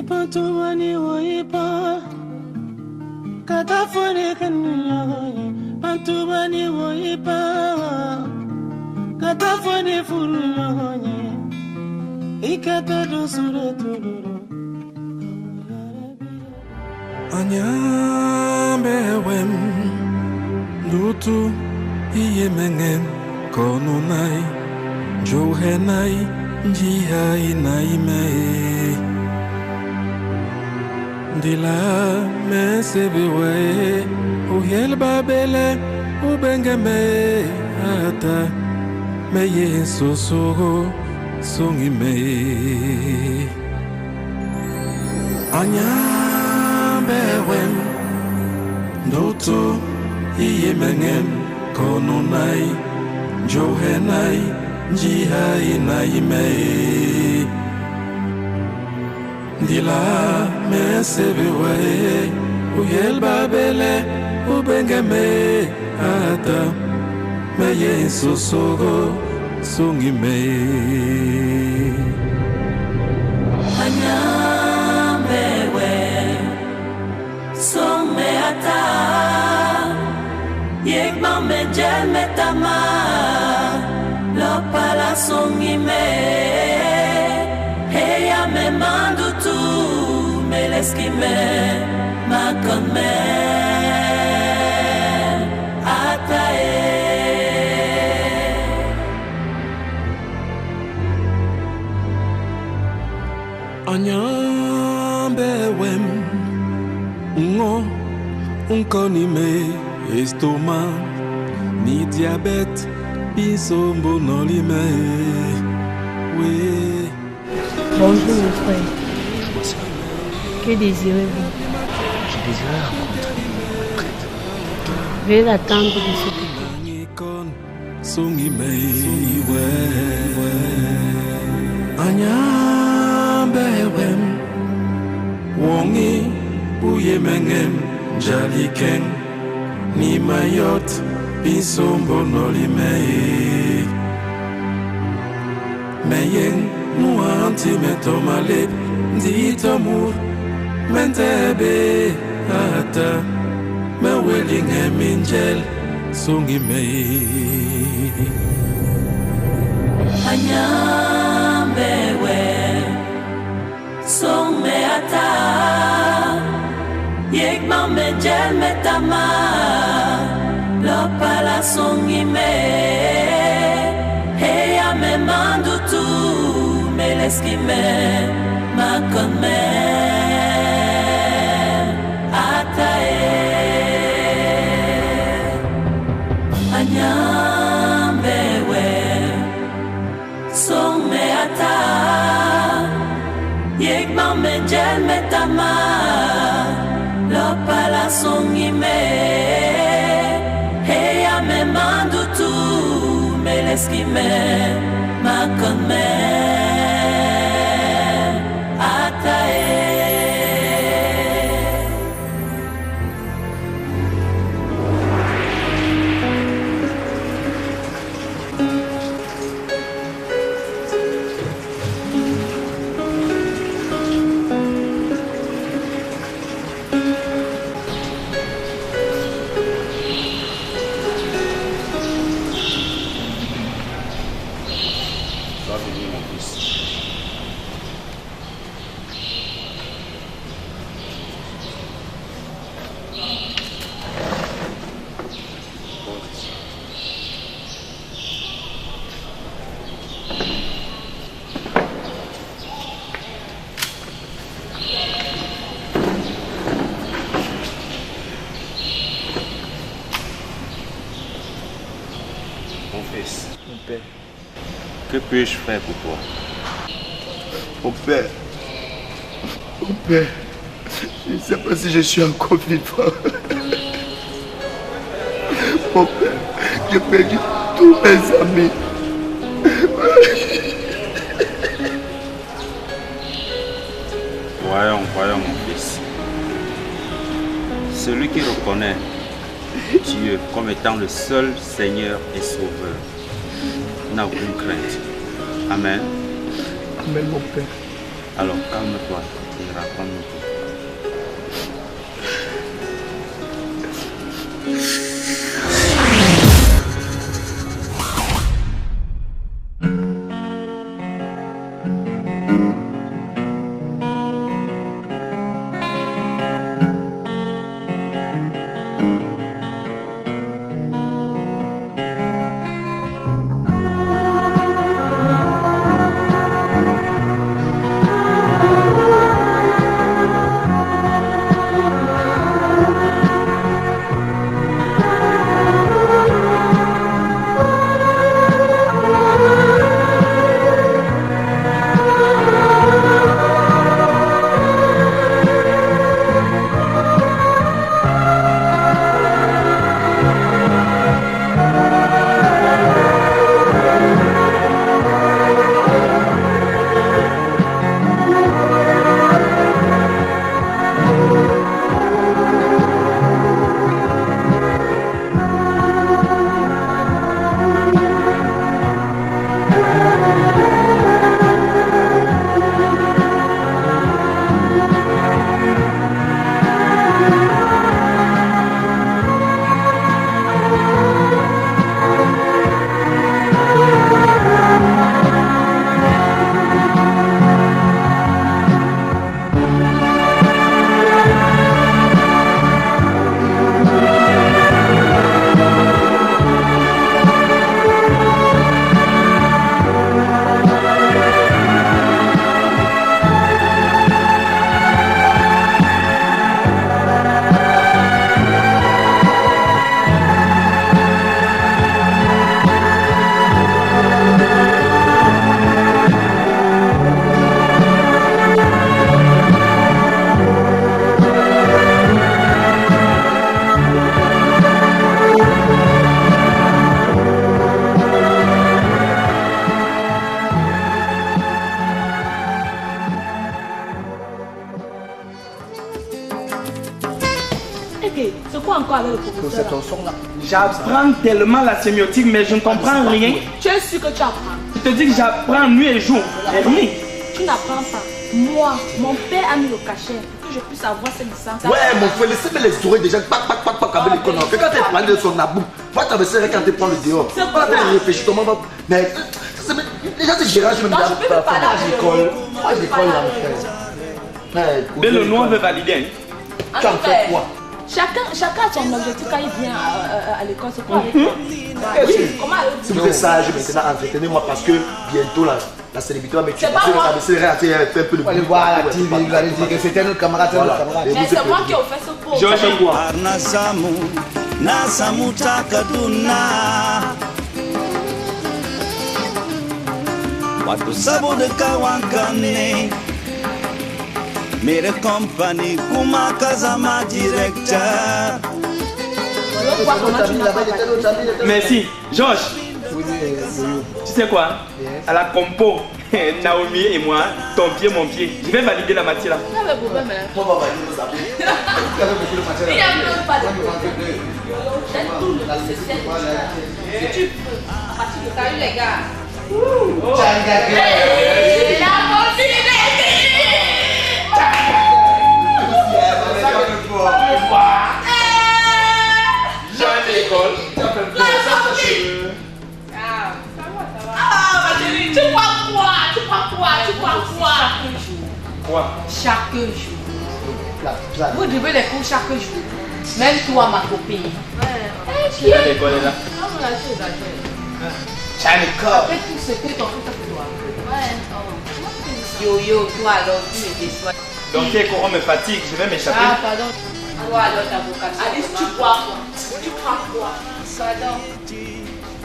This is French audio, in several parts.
Pantumani woipa Katafone kanuya Pantumani woipa Katafone furuya Ikata dosure tuluru Anyambewem Lutu Iyemengem Konunai Johenai Jihai naime Dila mesebewe Uhel babele Ubengeme Ata Meye sosoro Songime Anyambewem Lutu Iyemengem Konunai Johenai Jihai naime Dila mesebewe Uyel babele Ubengeme Ata Meye sosoro Songime Anyamewe Songme ata Yekma mejel metama Lopala Songime Heya me mandu tu Meleskime Makonme Atae Anyambewem Ngo Unkonime Estoma Ni diabète Bisombo nolime Oui. Bonjour mon frère. Que désirez-vous? Je désirais rencontrer une prêtre. Veuillez l'attendre de ce côté. Anyambewem Wongi Uyemengem Jaliken Ni mayot Bisombo nolime Meyen Nuanti metomale Ditomur Mentebe Ata Mewelinge minjel Songime Anyambewe Songme ata Yekma mejel metama Lopala Songime Heya me mandu tu Meleskime Makonme Atae Anyambewe Songme ata Yekma mejel metama Lopala Songime Heya me mandu tu Meleskime Makonme Atae Mon fils, Mon père. que puis-je faire pour toi? Mon père. Mon père. Je ne sais pas si je suis encore vivant. Mon père, j'ai perdu tous mes amis. Voyons, voyons mon fils. Celui qui reconnaît Dieu comme étant le seul Seigneur et Sauveur n'a aucune crainte. Amen. Amen, mon père. Alors calme-toi. ira, prendre mon temps. C'est quoi encore avec le professeur là? J'apprends tellement la sémiotique, mais je ne comprends rien. Tu es sûr que tu apprends? Je te dis que j'apprends nuit et jour. Rien. Tu n'apprends pas. Moi, mon père a mis le cachet pour que je puisse avoir cette licence. Ouais, mon frère, laissez-moi les oreilles déjà. Pac, avec l'école. Quand tu parles de son abou, va t'abaisser quand tu prends le dehors. Quand tu réfléchis, comment va. Mais déjà, tu déranges même. Non, je peux pas parler à l'école. À l'école, là, mon frère. Mais le noir veut valider. Tu en fais quoi? Chacun a son objectif quand il vient à l'école, c'est quoi l'école? Si vous êtes sage maintenant, entretenez-moi parce que bientôt la célébrité va me tuer. Parce que la fait un peu de bruit. Allez voir la TV, vous allez dire que c'était notre camarade, c'est notre camarade. Mais c'est moi qui ai fait ce pauvre. Georges quoi? Nasamu takaduna watu sabo de kawankane mere compagnie kuma kazama directeur. Merci. Georges, tu sais quoi? À la compo, Naomi et moi, ton pied, mon pied. Je vais valider la matière là. Il y avait problème, hein? On va valider nos appels. Il n'y a même pas de problème. J'ai tout le nécessaire. Tu peux. À partir de salut les gars. La motivation. Tu crois quoi? Quoi? Chaque jour. Vous devez les cours chaque jour. Même toi, ma copine. Qui est l'école là? Après tout ce que ton fils a fait toi. Yo, toi alors, tu me déçois. Donc, on me fatigue, je vais m'échapper. Ah, pardon. Toi alors, ta vocation. Alice, tu crois quoi? Tu crois quoi? Pardon.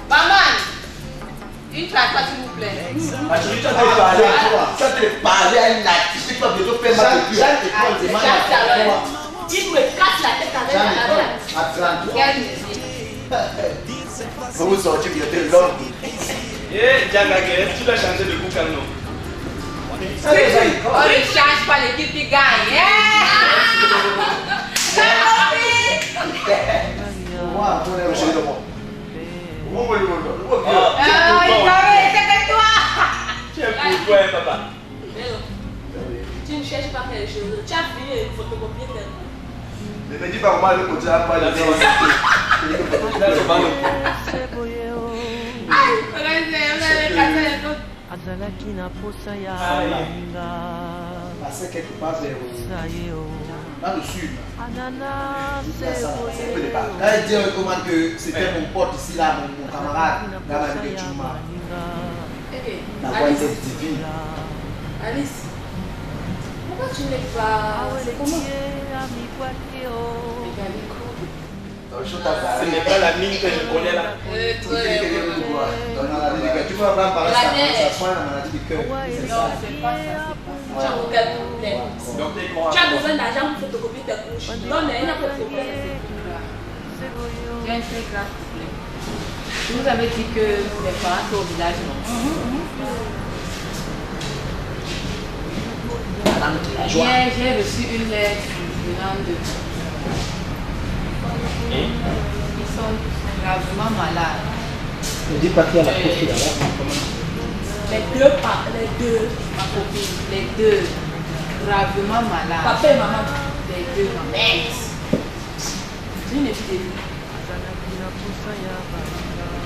Maman! Une tracta, s'il vous plaît. Tu as parlé à une artiste qui va bientôt faire mal de Dieu. Il me casse la tête avec la tête. Quelle musique? Faut vous sortir bientôt l'homme. Eh, Diagagé, tu dois changer de goût quand même. On ne change pas l'équipe qui gagne. Tu es pour toi, papa. Tu ne cherches pas quel les choses. Tu as fini de photocopier tes noms. Ne me dis pas comment le côté à pas de passer quelque part vers là-dessus. Elle dit comment que c'était mon pote ici, là, mon camarade, là, la vie de Chuma. La voix était divine. Alice, pourquoi tu n'es pas. C'est comment? Ce n'est pas la mine que je connais là. Tu peux apprendre par là, ça soigne la maladie du cœur. Non, c'est pas ça. Tu as aucun problème. Tu as besoin d'argent pour photocopier tes couches. Non, mais il n'y a pas de problème. Il y a un très grave problème. Je vous avais dit que mes parents sont au village, non? Hier, j'ai reçu une lettre venant de. Ils sont gravement malades. Ne dis pas qu'il y a la copie là-bas. Les deux, Ma copine, les deux, gravement malades. papa et maman. Les deux, maman. C'est une épidémie.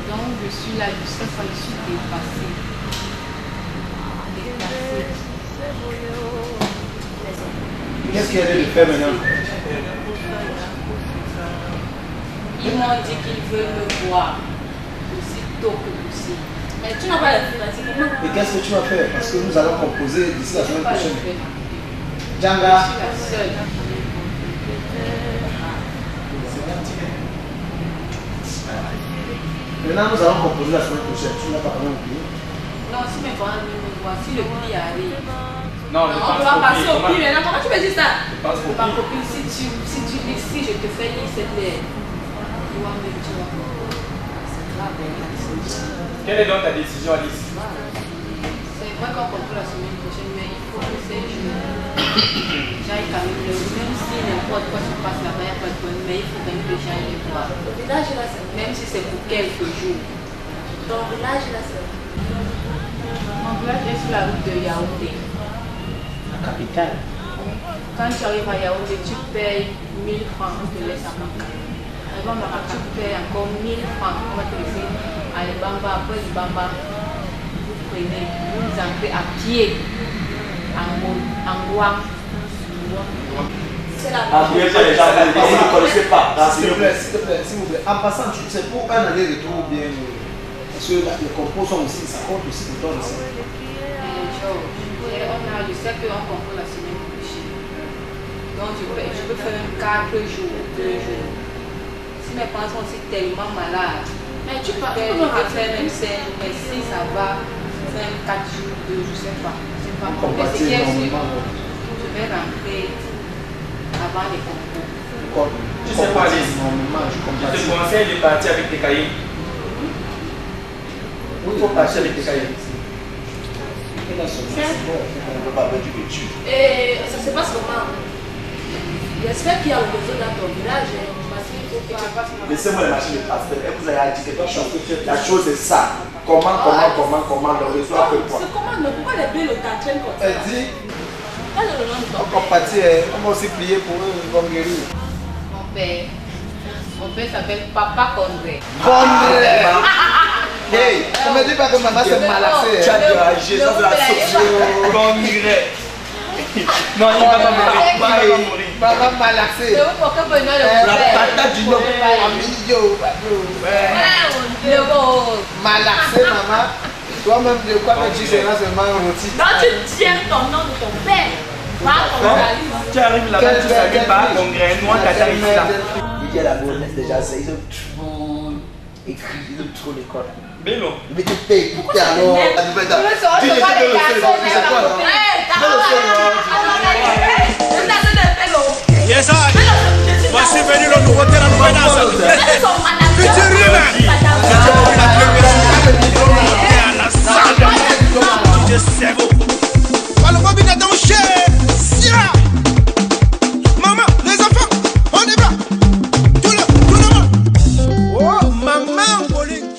Donc je suis là, je sais pas, je suis dépassée. Qu'est-ce qu'il y a de faire maintenant? Ils m'ont dit qu'ils veulent me voir aussi tôt que possible. Mais tu n'as pas la financier, comment? Et qu'est-ce que tu vas faire? Parce que nous allons composer d'ici la semaine prochaine. Je Djanga. suis la seule. Maintenant, nous allons composer la semaine prochaine. Tu n'as pas vraiment oublié. Non, si mes parents viennent me voir, si le prix arrive. Non, On va passer au prix maintenant. Comment tu me dis ça? Ma copine, si je te fais lire cette lettre, toi-même tu vas voir. C'est grave, Quelle est donc ta décision, Alice? c'est vrai qu'on comprend la semaine prochaine, mais il faut que ces jours, j'aille quand même le même si n'importe quoi se passe là-bas, il n'y a pas de problème, mais il faut quand même que j'aille les voir. Au village, là, c'est Même si c'est pour quelques jours. Dans le village, là, c'est Mon village est sur la route de Yaoundé. La capitale. Quand tu arrives à Yaoundé, tu payes 1000 francs, on te laisse à Maka. Avant Maka, tu payes encore 1000 francs, on va te laisser à Libamba. Après Libamba, vous prenez, vous entrez à pied en Guam. c'est la Vous ne connaissez pas. S'il te plaît, s'il vous plaît. En passant, c'est pour un aller-retour ou bien. Parce que les compos sont aussi, ça compte aussi pour toi aussi. Je sais qu'on comprend la semaine prochaine. Donc je peux faire même 4 jours, 2 jours. Si mes parents sont aussi tellement malades, Mais tu peux faire même 5, mais si ça va, faire 4 jours, 2 jours, je sais pas. Mais ce qui est sûr, je vais rentrer avant les concours. Tu sais pas, Alice, je te conseille de partir avec tes cahiers. Il faut passer avec tes cahiers. Et ça se passe comment? J'espère qu'il y a un réseau dans ton village. Parce qu'il faut que tu passes. Laissez-moi les machines de transfert. Et vous avez dit quelque chose. La chose est ça. Comment le réseau a fait quoi? C'est comment? Pourquoi les billes le t'entraînent comme ça? Elle dit, Quel est le nom de ton on va partir, on va aussi prier pour eux, ils vont guérir. Mon père s'appelle Papa Condé. Condé! Hey, on me dit pas que maman s'est malaxée. Tu as dérangé, ça c'est la sauce. Congrès. Non, il va pas mourir. Maman malaxée. C'est vous pour que vous venez La le faire. patate du nom. Amilio, malaxée, maman. Toi-même, de quoi me dis, c'est là seulement un rôti. Donc tu tiens ton nom de ton père. Pas ton mari. Tu arrives là-bas, tu salues pas Congrès. Moi, t'attends ici là. Il dit à la bonne déjà, ils ont trop écrit, ils ont trop l'école. Bélo. Mais tu payes pour tes alors. Tu n'es pas le Yes, I. Voici venu le nouveau terrain de maman, les enfants, on y va. Tout le monde. Oh, maman, Pauline.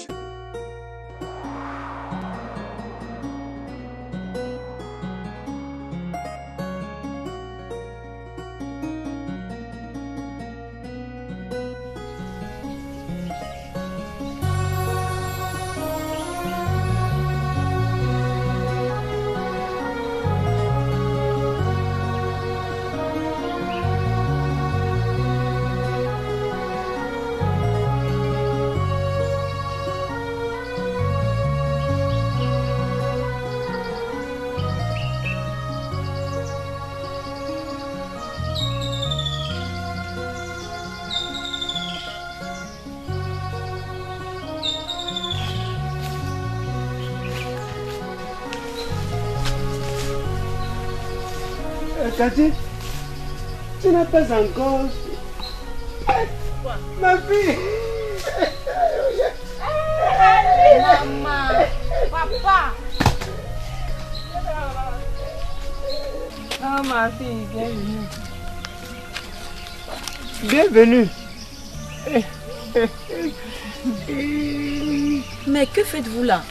Cathy, tu n'as pas encore... Ma fille. Maman, papa. Ah, ma fille, bienvenue. Mais que faites-vous là?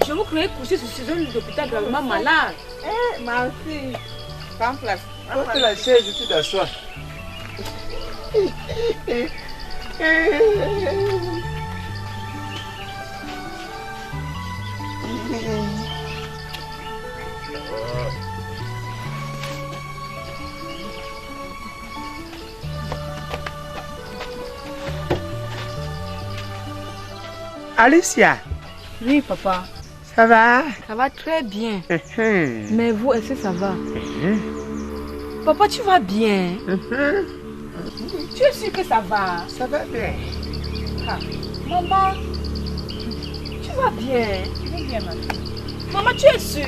Je vous croyais coucher sur ce lit d'hôpital gravement malade. Ma fille, prends place. Porte la chaise, tu t'assois. Alicia. Oui, papa. Ça va? Ça va très bien. Mais vous, est-ce que ça va? Papa, tu vas bien? Tu es sûr que ça va? Ça va bien. Ah. Maman, tu vas bien? Je vais bien, ma fille. Maman, tu es sûre?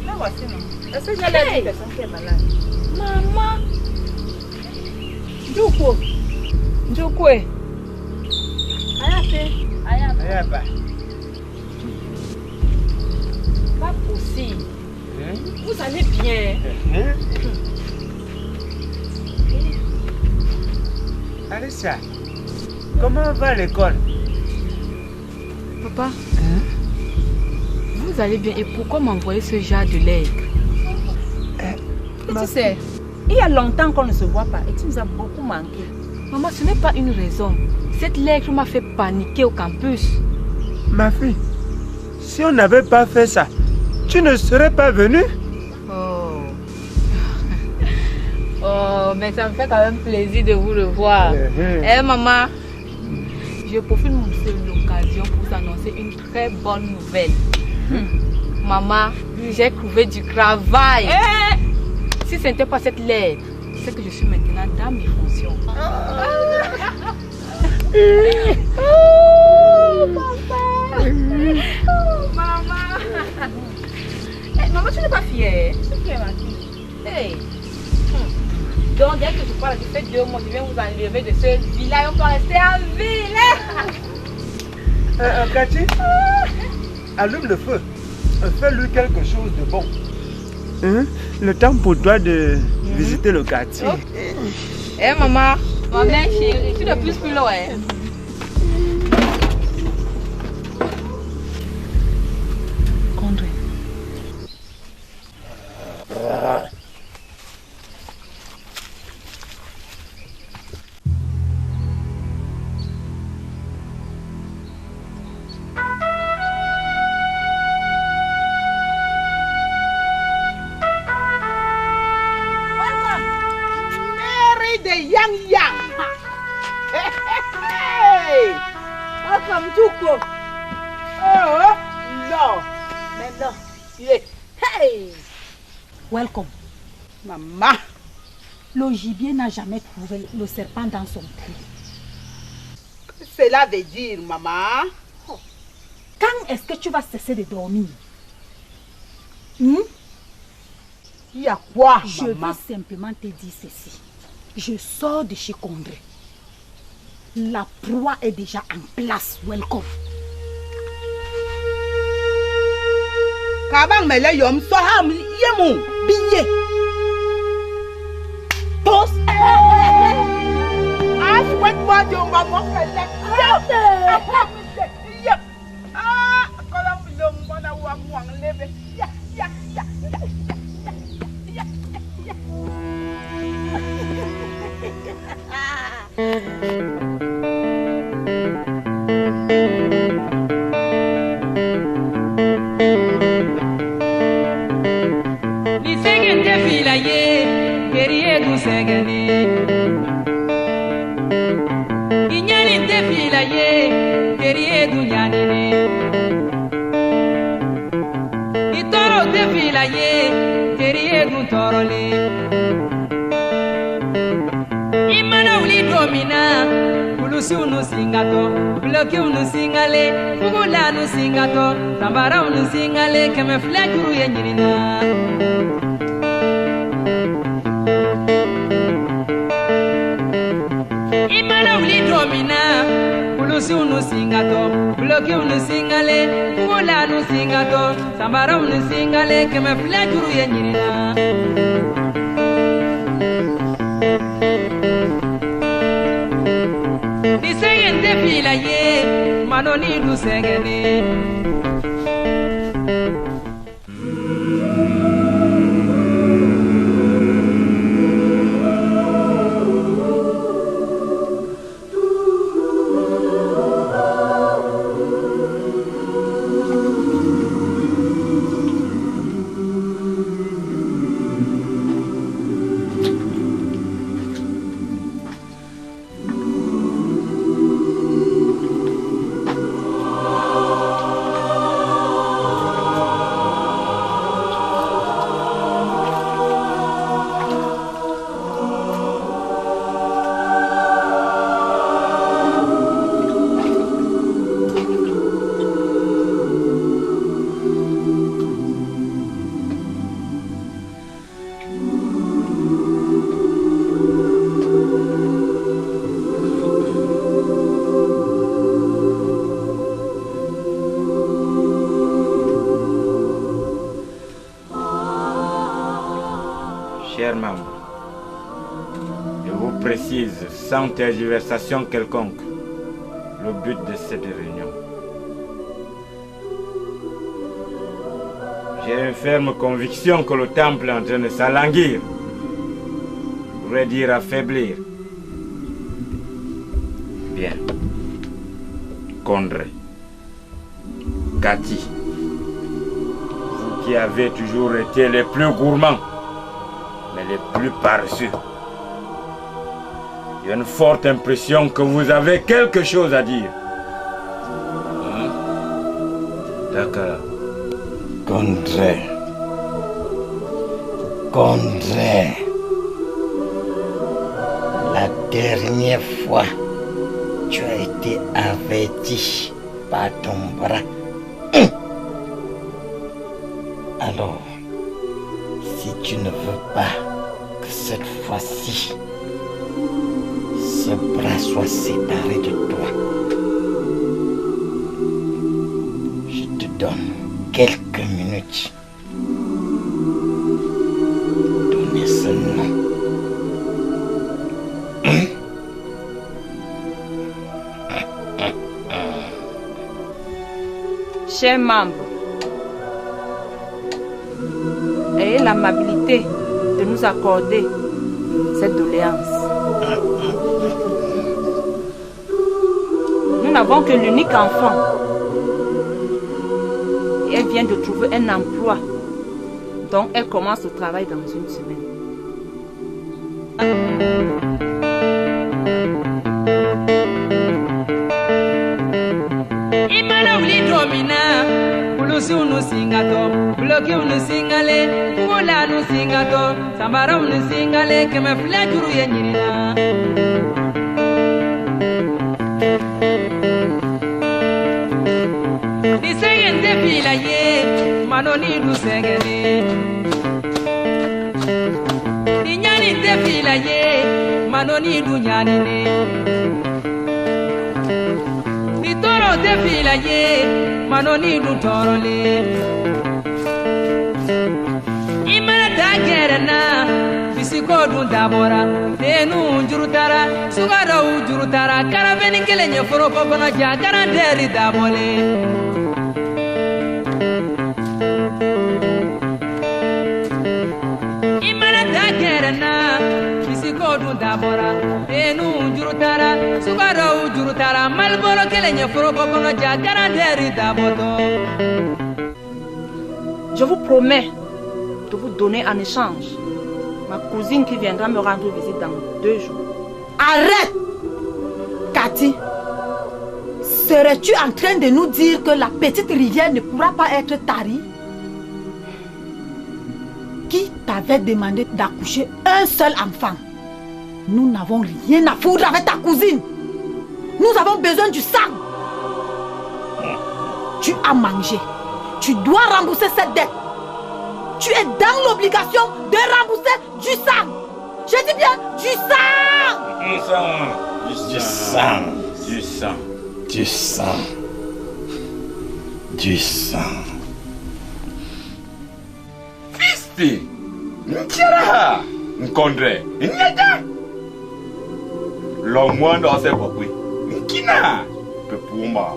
La voici, non? Est-ce que j'ai l'air d'une personne qui est malade? Maman. Djoko. Djoko. Ayaba. Pas possible. Vous allez bien. Alicia, comment va l'école? Papa, vous allez bien et pourquoi m'envoyer ce genre de lettres? Tu sais, il y a longtemps qu'on ne se voit pas et tu nous as beaucoup manqué. Maman, ce n'est pas une raison. Cette lettre m'a fait paniquer au campus. Ma fille, si on n'avait pas fait ça, tu ne serais pas venue? Oh, mais ça me fait quand même plaisir de vous revoir. Maman, je profite de l'occasion pour vous annoncer une très bonne nouvelle. Maman, j'ai trouvé du travail. Si ce n'était pas cette lettre, c'est que je suis maintenant dans mes fonctions. Papa. Maman. Maman, tu n'es pas fière? Je suis fière, ma fille. Donc, dès que je parle du fait 2 mois, je viens vous enlever de ce village, on peut rester en ville. Cathy, allume le feu. Fais-lui quelque chose de bon. Le temps pour toi de visiter le quartier. Maman, ma mère chérie, tu ne pousses plus loin. Condré. Welcome. Maman. Le gibier n'a jamais trouvé le serpent dans son trou. Cela veut dire, maman? Quand est-ce que tu vas cesser de dormir? Il y a quoi, Je veux simplement te dire ceci. Je sors de chez Condré. La proie est déjà en place. Welcome. Kabang mele yom soham yemu biye. Tos. As wet moi de maman fele. Ah, kolam bilom bona wa muang lebe. Ya. Unu singato, bloque unu singale, fugula unu singato, tambara unu singale, que me flecu yenina. wuli domina Kulusi unu singato Bloki unu singale Fula unu singato Sambara unu singale Keme fila juru ye nyirina Niseyente fila ye Manoni du segene Chers membres, je vous précise sans tergiversation quelconque le but de cette réunion. J'ai une ferme conviction que le temple est en train de s'alanguir, je voudrais dire affaiblir. Bien. Condré, Cathy, vous qui avez toujours été les plus gourmands, mais les plus paresseux. J'ai une forte impression que vous avez quelque chose à dire. D'accord. Condré. La dernière fois, tu as été averti par ton bras. Alors, si tu ne veux pas que cette fois-ci, ce bras soit séparé de toi, je te donne quelques minutes. Donnez ce nom. Chers membres, ayez l'amabilité de nous accorder cette doléance. Nous n'avons que l'unique enfant. Et elle vient de trouver un emploi. Donc elle commence le travail dans une semaine. Kulusi unu singato, bloki unu singale, fula unu singato, sambara unu singale, keme fila juru ye nyirina. Niseyente fila ye, manoni du segene. Ninyani te fila ye, manoni du nyanine. Nitoro te fila ye, manoni du torole. Imana ta gerana, bisiko du dabora, tenu jurutara, sugara jurutara, karaveni kelenye foropo kono ja garanteri dabole. Imana ta gerana, bisiko du dabora, tenu jurutara, sugara jurutara, malboro kelenye foropo kono ja garanteri daboto. Je vous promets de vous donner en échange ma cousine qui viendra me rendre visite dans 2 jours. Arrête! Cathy, serais-tu en train de nous dire que la petite rivière ne pourra pas être tarie? Qui t'avait demandé d'accoucher un seul enfant? Nous n'avons rien à foutre avec ta cousine. Nous avons besoin du sang. Tu as mangé. Tu dois rembourser cette dette. Tu es dans l'obligation de rembourser du sang. Je dis bien du sang. Du sang. Du sang. Du sang. Du sang. Du sang. Fisti. N'tira. N'kondre. N'yada. L'homme dans ses bokwe. N'kina. Pepuma.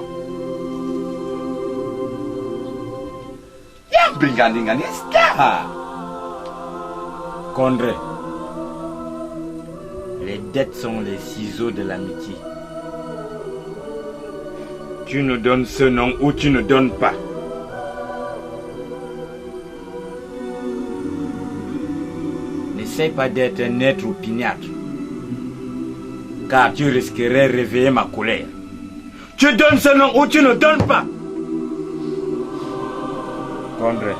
Y'a bringandingan n'esta. Condré. Les dettes sont les ciseaux de l'amitié. Tu nous donnes ce nom ou tu ne donnes pas. N'essaie pas d'être un être opiniâtre, car tu risquerais de réveiller ma colère. Tu donnes ce nom ou tu ne donnes pas. Condré,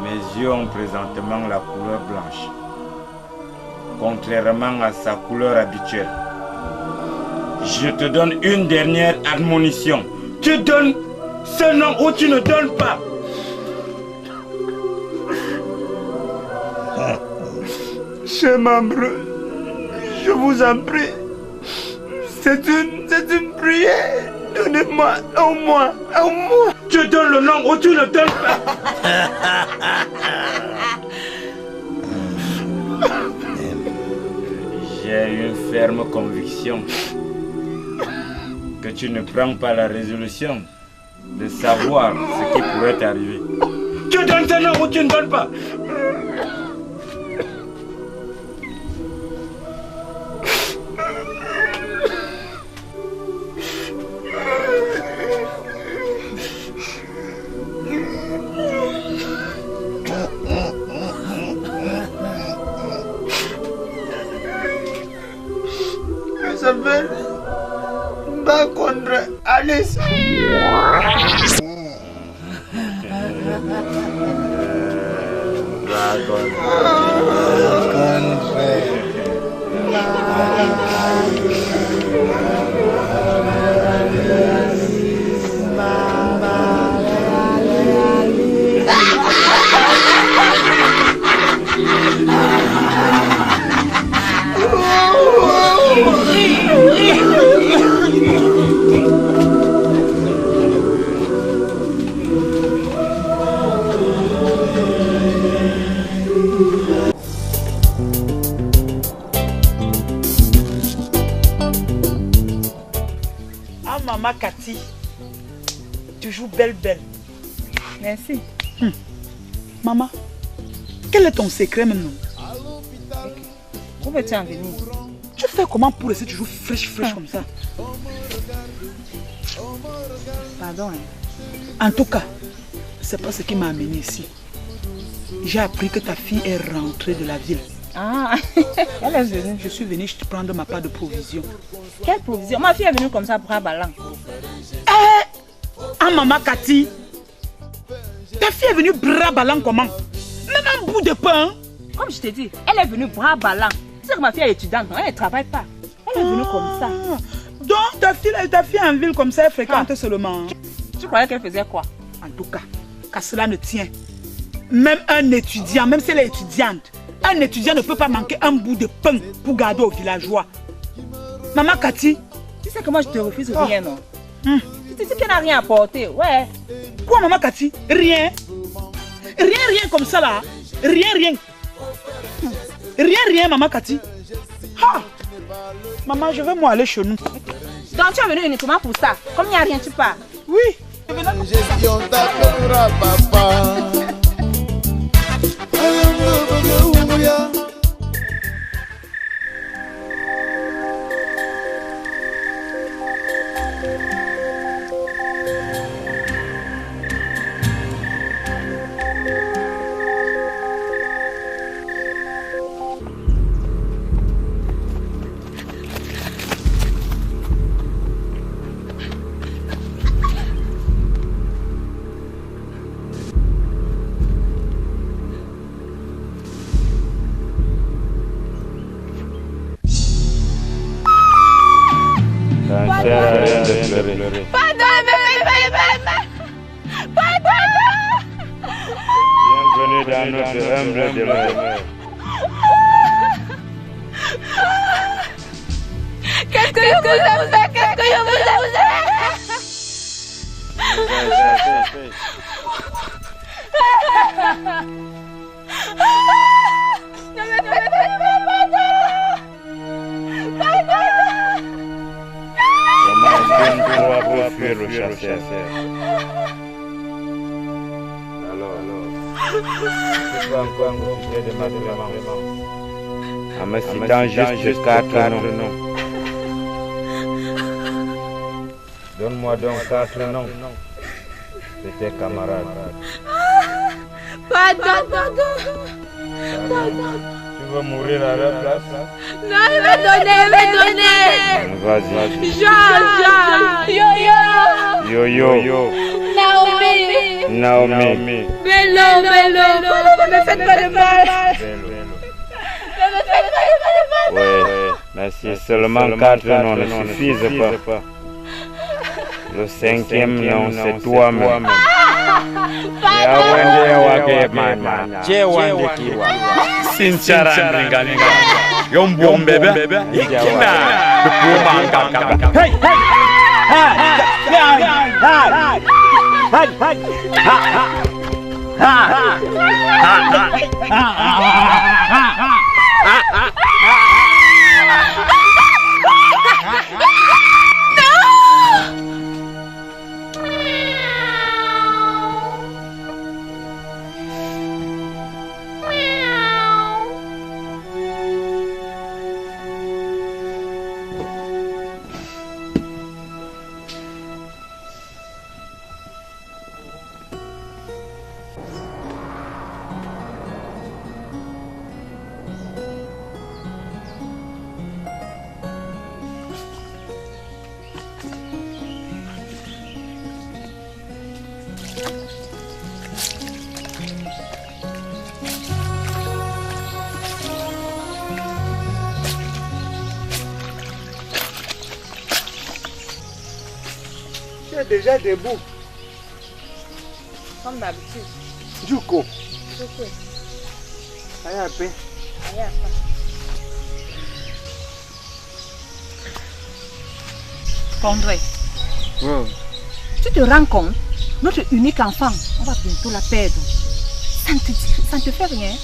mes yeux ont présentement la couleur blanche, contrairement à sa couleur habituelle. Je te donne une dernière admonition. Tu donnes ce nom ou tu ne donnes pas. Cher membre, je vous en prie, c'est une prière. Donnez-moi au moins. Tu donnes le nom ou tu ne donnes pas. J'ai une ferme conviction que tu ne prends pas la résolution de savoir ce qui pourrait t'arriver. Tu donnes ce nom ou tu ne donnes pas. Je s'appelle Bakondre Alice. Maman Cathy, tu joues belle. Merci. Maman, quel est ton secret maintenant? Où veux-tu en venir? Tu fais comment pour rester toujours fraîche comme ça? Pardon. En tout cas, c'est pas ce qui m'a amené ici. J'ai appris que ta fille est rentrée de la ville. Ah, elle est venue. Je suis venue prendre ma part de provision. Quelle provision? Ma fille est venue comme ça pour un ballon. Maman Cathy, ta fille est venue bras ballant comment? Même un bout de pain. Comme je t'ai dit, elle est venue bras ballant. Tu sais que ma fille est étudiante, elle ne travaille pas. Elle est venue comme ça. Donc ta fille en ville comme ça, elle fréquente seulement. Tu croyais qu'elle faisait quoi? En tout cas, qu'à cela ne tient. Même un étudiant, même si elle est étudiante, un étudiant ne peut pas manquer un bout de pain pour garder aux villageois. Maman Cathy, tu sais que moi je te refuse rien, non? Tu sais qu'elle n'a rien apporté, ouais. Quoi, maman Cathy? Rien comme ça là. Rien, maman Cathy. Maman, je vais moi aller chez nous. Donc tu es venu uniquement pour ça. Comme il n'y a rien, tu pars. Oui. Gestion t'appellera papa. Bienvenue dans notre humble demeure. que je vous ai fait? Qu'est-ce que je vous ai Ne me faites pas de mal, Comment est-ce qu'on pourra fuir le chasseur? Alors, tu vas encore profiter de ma demande. En me citant juste 4 noms. Donne-moi donc 4 noms de tes camarades. Pardon. Tu veux mourir à leur place? Non, il va donner. Vas-y. Jean. Yo-yo. Naomi. Bello. Ne me faites pas de mal. Oui, mais si seulement 4 noms ne suffisent pas. Le 5e nom, c'est toi-même. Sinchara ndinganinga yombombe ikina kupuma hey Tu es déjà debout. Comme d'habitude. Juko. Ok. Allez un peu. André, tu te rends compte? Notre unique enfant, on va bientôt la perdre. Ça ne te fait rien?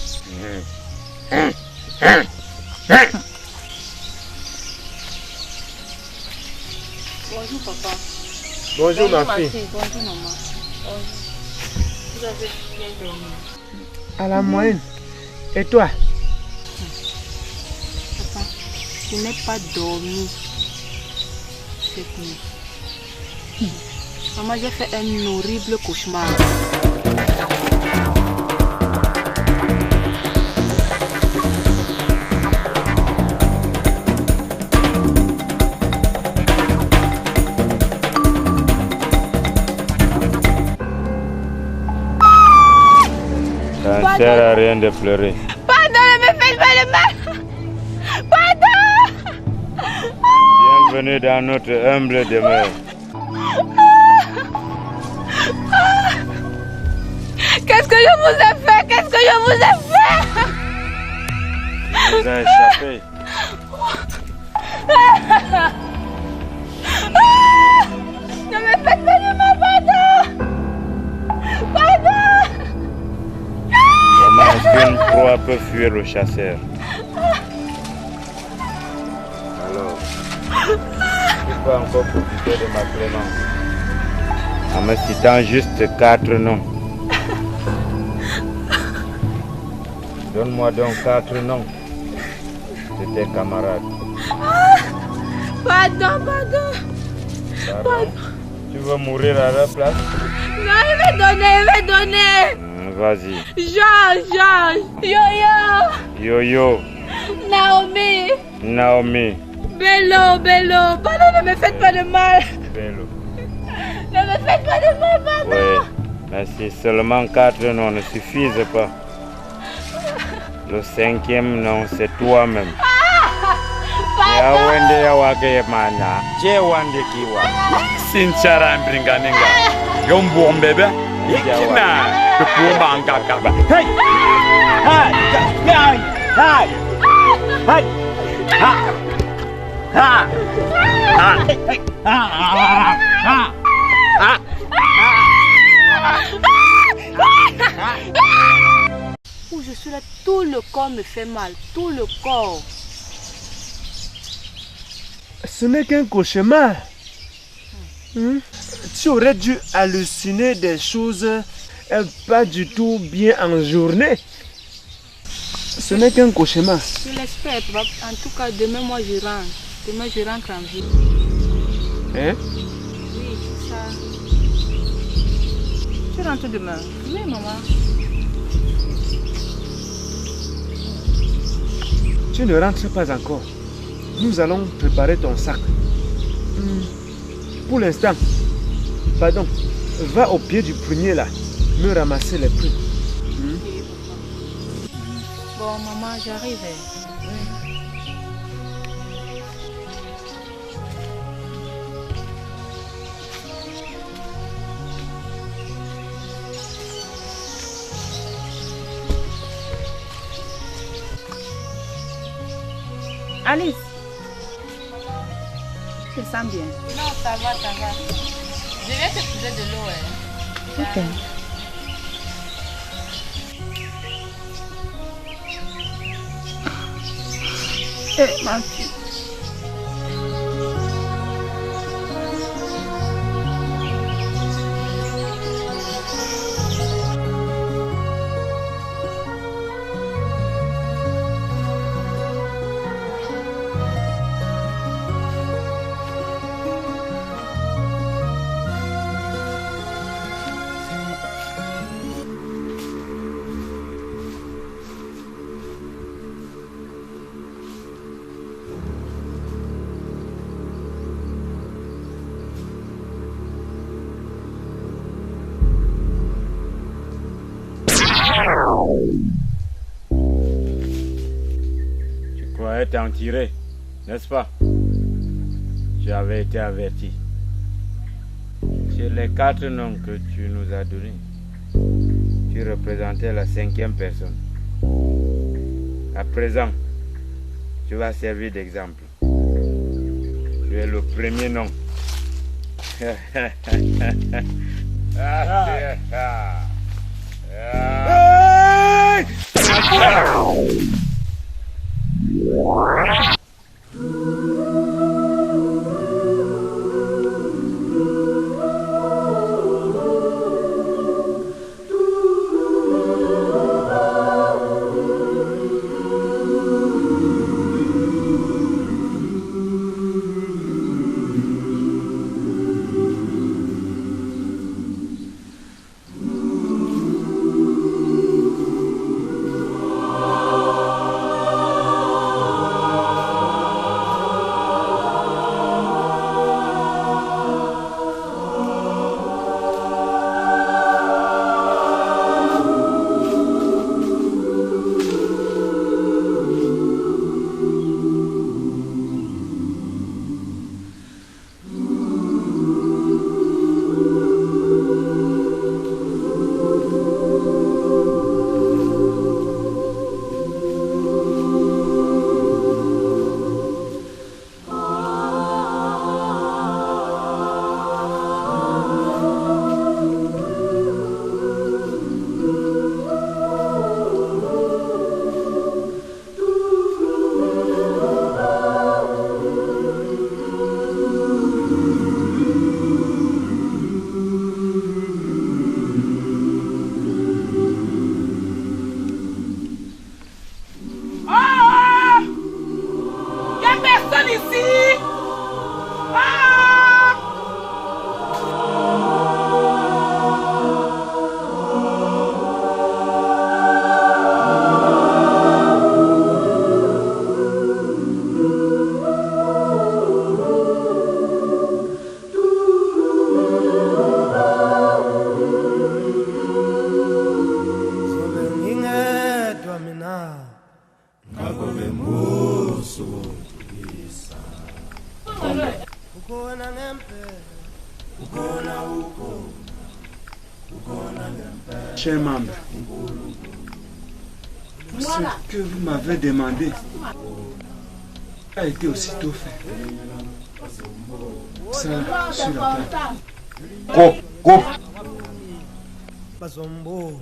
Bonjour papa. Bonjour ma fille. Bonjour maman. Vous avez bien dormi? À la moyenne. Et toi? Papa, je n'ai pas dormi cette nuit. Maman, j'ai fait un horrible cauchemar. Ça ne sert à rien de pleurer. Pardon, ne me faites pas de mal. Pardon. Bienvenue dans notre humble demeure. Qu'est-ce que je vous ai fait? Qu'est-ce que je vous ai fait? Il vous a échappé. Ne me faites pas de mal, pardon. Pardon. Comment est-ce qu'une proie peut fuir le chasseur? Alors, tu peux encore profiter de ma clémence en me citant juste 4 noms. Donne-moi donc 4 noms de tes camarades. Pardon. Tu veux mourir à leur place? Non, il va donner. Vas-y. Jean. Yo-yo. Naomi. Bello. Pardon, ne me faites pas de mal. Bello. Ne me faites pas de mal, pardon. Oui, mais si seulement 4 noms ne suffisent pas, le 5e nom, c'est toi-même. Yawende yawake mana, jewande kiwa. Sinchara ndinganinga yombombe ikina kupuma ngakaba hey Où je suis là, tout le corps me fait mal, tout le corps. Ce n'est qu'un cauchemar. Tu aurais dû halluciner des choses pas du tout bien en journée. Ce n'est qu'un cauchemar. Je l'espère, papa. En tout cas, demain, moi, je rentre. Demain, je rentre en ville. Hein? Oui, c'est ça. Tu rentres demain? Oui, maman. Tu ne rentres pas encore. Nous allons préparer ton sac. Pour l'instant, pardon, va au pied du prunier là, me ramasser les prunes. Bon, maman, j'arrive. Alice, tu te sens bien? Non, ça va, ça va. Je viens te poser de l'eau. Ok. Ma fille. Tu croyais t'en tirer, n'est-ce pas? Tu avais été averti. Sur les 4 noms que tu nous as donnés, tu représentais la 5e personne. À présent, tu vas servir d'exemple. Tu es le premier nom. Chers membres, ce que vous m'avez demandé, a été aussitôt fait. Ça, sur la table. Coupe. Bazombo,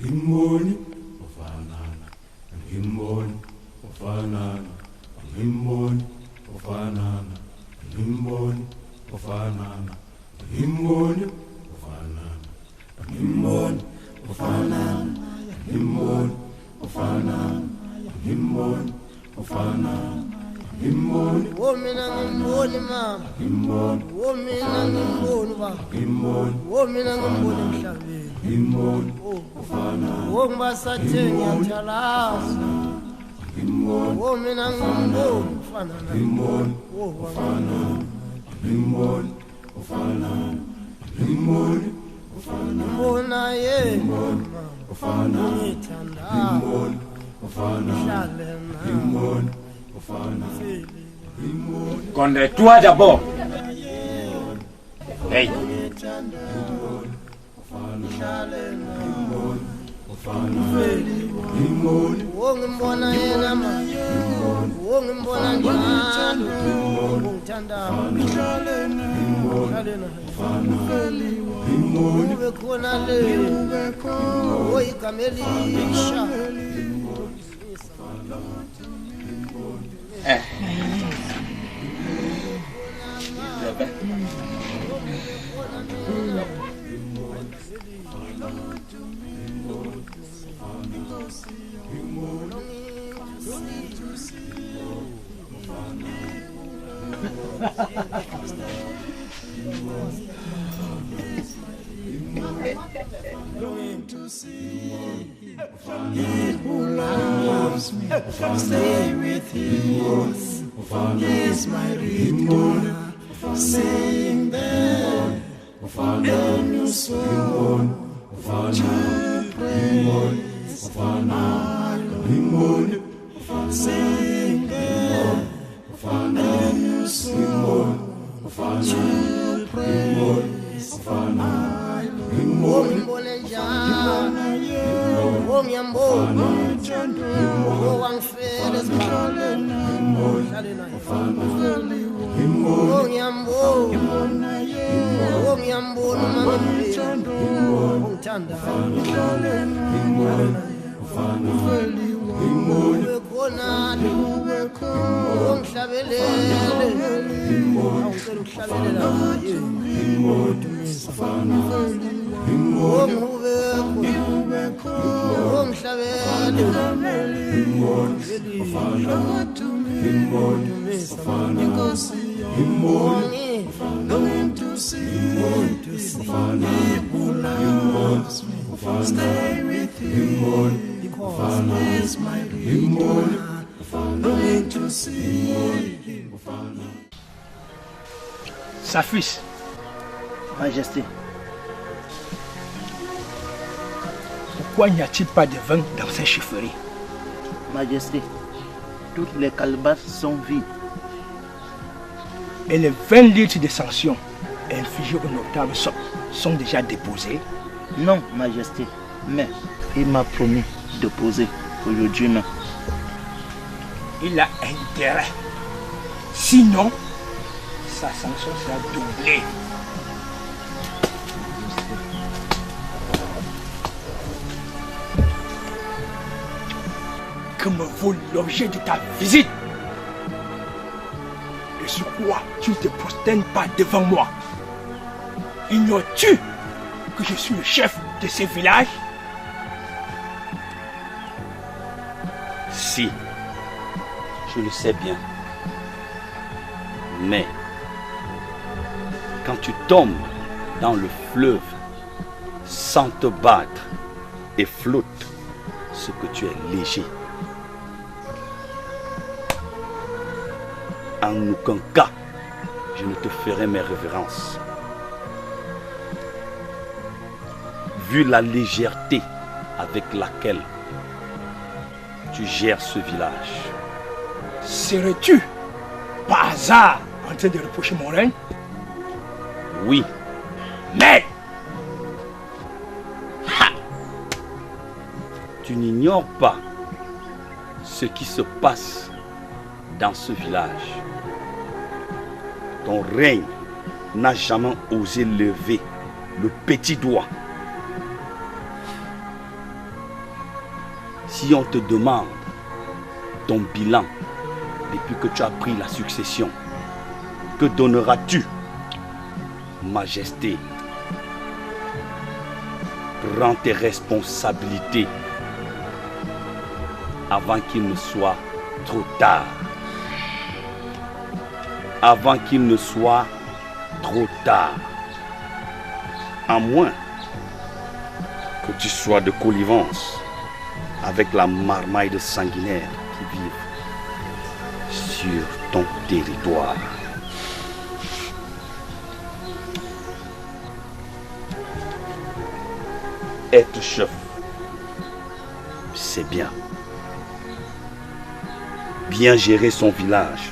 Ngimboni ufanana, ngimboni ufanana, ngimboni ufanana, ngimboni ufanana, ngimboni ufanana, ngimboni ufanana, ngimboni ufanana, ngimboni ufanana, ngimboni. Womina ngimboni mama, ngimboni. Womina ngimboni baba, ngimboni. Womina ngimboni emhlabeni, ngimboni ufanana, wongibasathenge njalaza, ngimboni. Womina ngimboni ufanana, ngimboni ufanana, ngimboni ufanana, ngimboni ufanana, mbona ye ufanana, ngithanda, ngimboni ufanana, ngimboni ufanana. Connais-toi d'abord. Hey. Wongimbona yena ma, wongimbona njalo, wongithanda, ube khona le, igama elisha. Longing to see he who loves me, stay with him. He's my redeemer, saying that a new song to praise my Lord. Saying that a new song to praise my Lord. Wongimbona njalo, wongiyambona, wangifela esibhaleni, wongiyambona, wongiyambona mangempela, wongithanda, ube khonale, wongihlabelele, awungicela ukuhlabelela wongihubekho, wongihlabele, Longing to see he who loves me, stay with him, because he's my redeemer. Longing to see him. Sa fils. Majesté. Pourquoi n'y a-t-il pas de vin dans ces chiffreries? Majesté, toutes les calebasses sont vides. Et les 20 litres de sanctions infligées au notable sont déjà déposés? Non, Majesté, mais il m'a promis de poser aujourd'hui même. Il a intérêt. Sinon, sa sanction sera doublée. Que me vaut l'objet de ta visite? Et sur quoi tu ne te prosternes pas devant moi? Ignores-tu que je suis le chef de ce village? Si, je le sais bien. Mais, quand tu tombes dans le fleuve sans te battre et flottes, ce que tu es léger. En aucun cas, je ne te ferai mes révérences. Vu la légèreté avec laquelle tu gères ce village. Serais-tu, par hasard, en train de reprocher mon règne? Oui. Mais tu n'ignores pas ce qui se passe dans ce village. Ton règne n'a jamais osé lever le petit doigt. Si on te demande ton bilan depuis que tu as pris la succession, que donneras-tu, Majesté? Prends tes responsabilités avant qu'il ne soit trop tard. Avant qu'il ne soit trop tard. À moins que tu sois de connivence avec la marmaille de sanguinaires qui vivent sur ton territoire. Être chef, c'est bien. Bien gérer son village,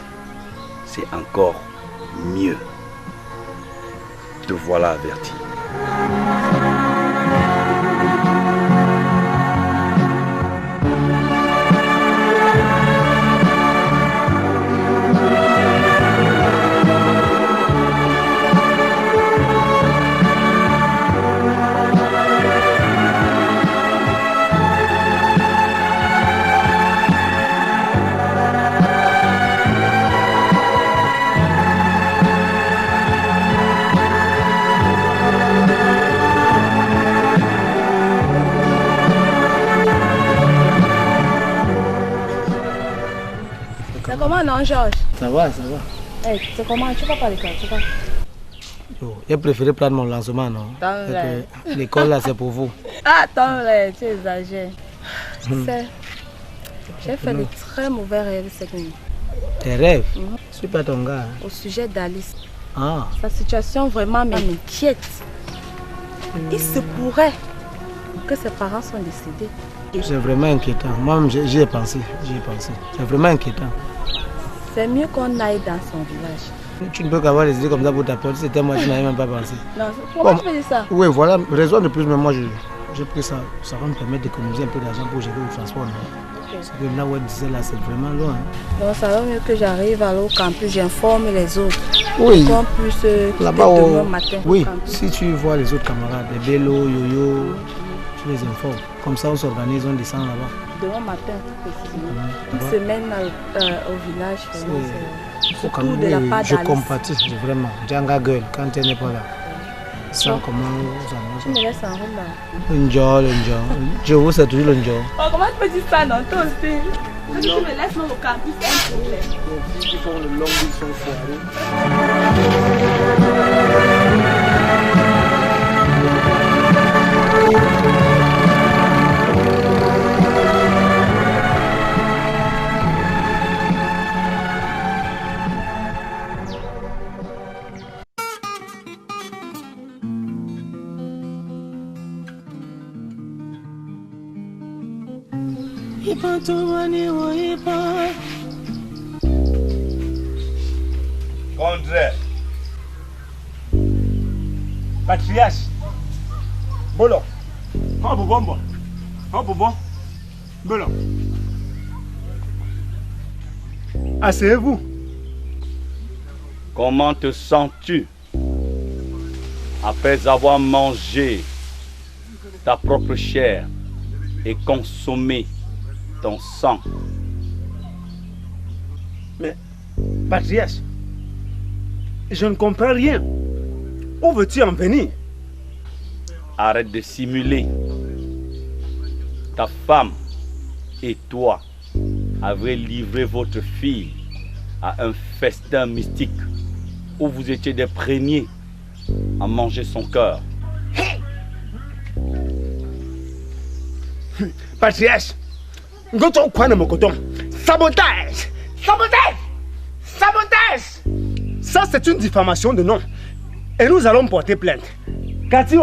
c'est encore mieux. Te voilà averti. C'est comment, non, Georges? Ça va, ça va. Hey, c'est comment? Tu vas pas à l'école, tu vas? J'ai préféré prendre mon lancement, non? L'école là, c'est pour vous. Ah, attends, là, tu exagères. Tu sais, j'ai fait de très mauvais rêves cette nuit. Tes rêves? Je suis pas ton gars. Au sujet d'Alice. Ah. Sa situation vraiment m'inquiète. Il se pourrait que ses parents soient décédés. C'est vraiment inquiétant. Moi-même, j'y ai pensé. C'est vraiment inquiétant. C'est mieux qu'on aille dans son village. Tu ne peux qu'avoir des idées comme ça pour ta peur. C'était moi, je n'avais même pas pensé. Non, pourquoi tu fais ça? Oui, voilà, raison de plus, mais moi, j'ai pris ça. Ça va me permettre d'économiser un peu d'argent pour gérer le transport. Parce que là où elle disait, là, c'est vraiment loin. Donc, ça va mieux que j'arrive à l'eau campus, j'informe les autres. Oui. Qu'on puisse là-bas demain matin. Oui, si tu vois les autres camarades, les vélos, yo-yo, tu les informes. Comme ça, on s'organise, on descend là-bas. Demain matin, tout précisément. Une semaine au village, c'est surtout de la part je compatis, vraiment. Djanga gueule, quand elle n'est pas là. Ça, comment ça tu me laisses en route là? Njol. Je vous c'est toujours le njol. Oh, comment tu peux dire ça, non? Toi aussi. Quand tu me laisses dans le campus, c'est un problème. Les filles qui font le long, ils sont foirés. Contraire. Patriarche. Bolo. Oh, bon. Bolo. Asseyez-vous. Comment te sens-tu après avoir mangé ta propre chair et consommé ton sang? Mais, patriarche, je ne comprends rien. Où veux-tu en venir? Arrête de simuler. Ta femme et toi avez livré votre fille à un festin mystique où vous étiez des premiers à manger son cœur. Patriarche, sabotage! Ça, c'est une diffamation de nom. Et nous allons porter plainte. Cathy,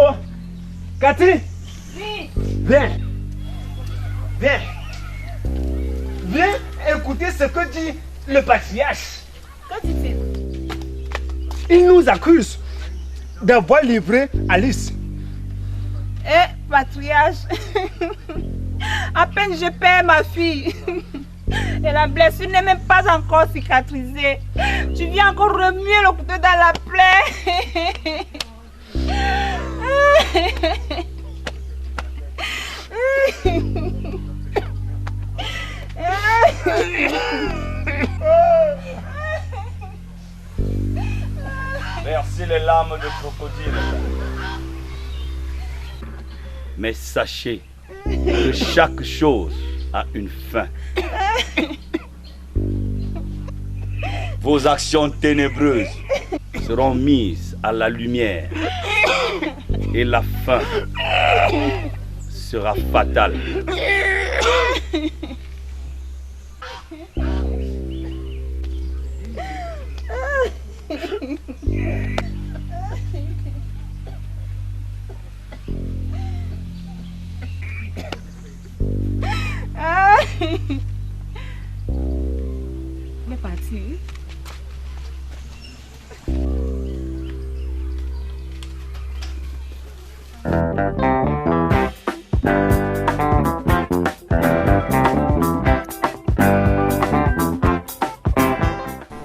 viens. Viens écouter ce que dit le patriarche. Qu'est-ce qu'il fait? Il nous accuse d'avoir livré Alice. Eh, patriarche, à peine je perds ma fille. Et la blessure n'est même pas encore cicatrisée. Tu viens encore remuer le couteau dans la plaie. Versez les larmes de crocodile. Mais sachez que chaque chose a une fin. Vos actions ténébreuses seront mises à la lumière et la fin sera fatale. Il est parti.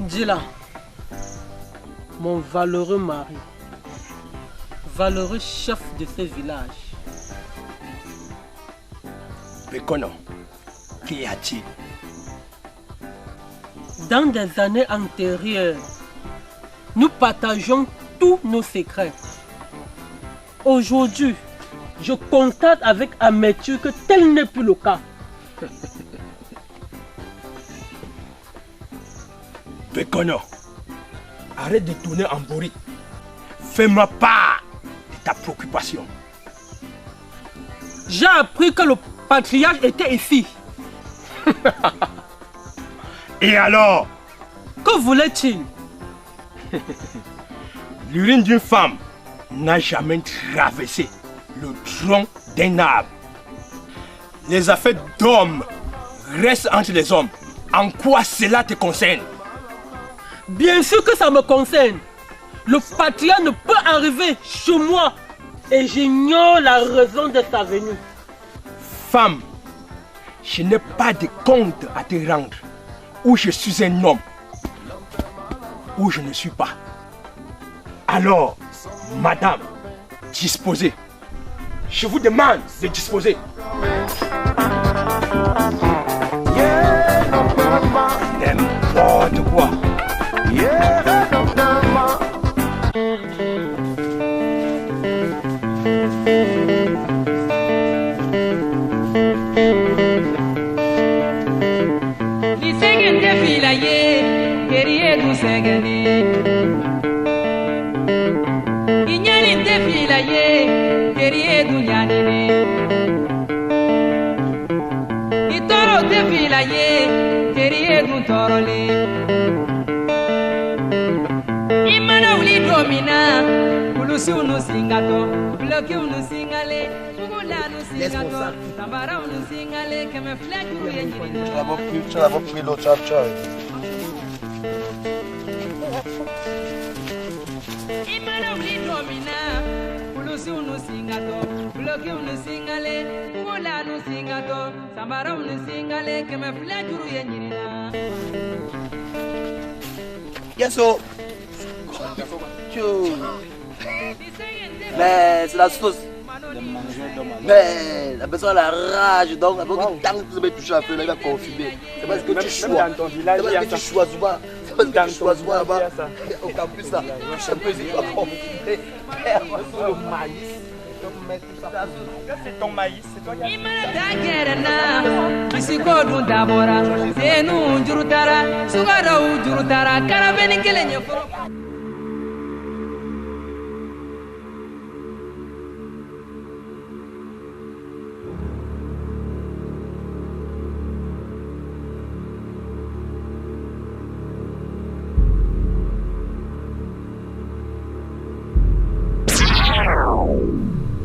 Dis-là, mon valeureux mari, valeureux chef de ce village. Bekono, qu'y a-t-il? Dans des années antérieures, nous partageons tous nos secrets. Aujourd'hui, je constate avec amertume que tel n'est plus le cas. Bekono, arrête de tourner en bourrique. Fais-moi part de ta préoccupation. J'ai appris que le patriarche était ici. Et alors? Que voulait-il? L'urine d'une femme n'a jamais traversé le tronc d'un arbre. Les affaires d'hommes restent entre les hommes. En quoi cela te concerne? Bien sûr que ça me concerne. Le patriarche ne peut arriver chez moi et j'ignore la raison de sa venue. Femme, je n'ai pas de compte à te rendre. Ou je suis un homme, ou je ne suis pas. Alors, madame, disposez. Je vous demande de disposer. N'importe quoi. Tu n'as pas pris l'autre chap-chap. Yasso. Mais c'est la sauce. Mais la personne a la rage, donc la personne tant que tu touches à feu, il va confumer. C'est parce que tu choisis. C'est parce que tu choisis pas. C'est parce que tu choisis pas là-bas. Au campus là, je peux dire pas confumer. Le maïs. C'est ton maïs, c'est toi qui as.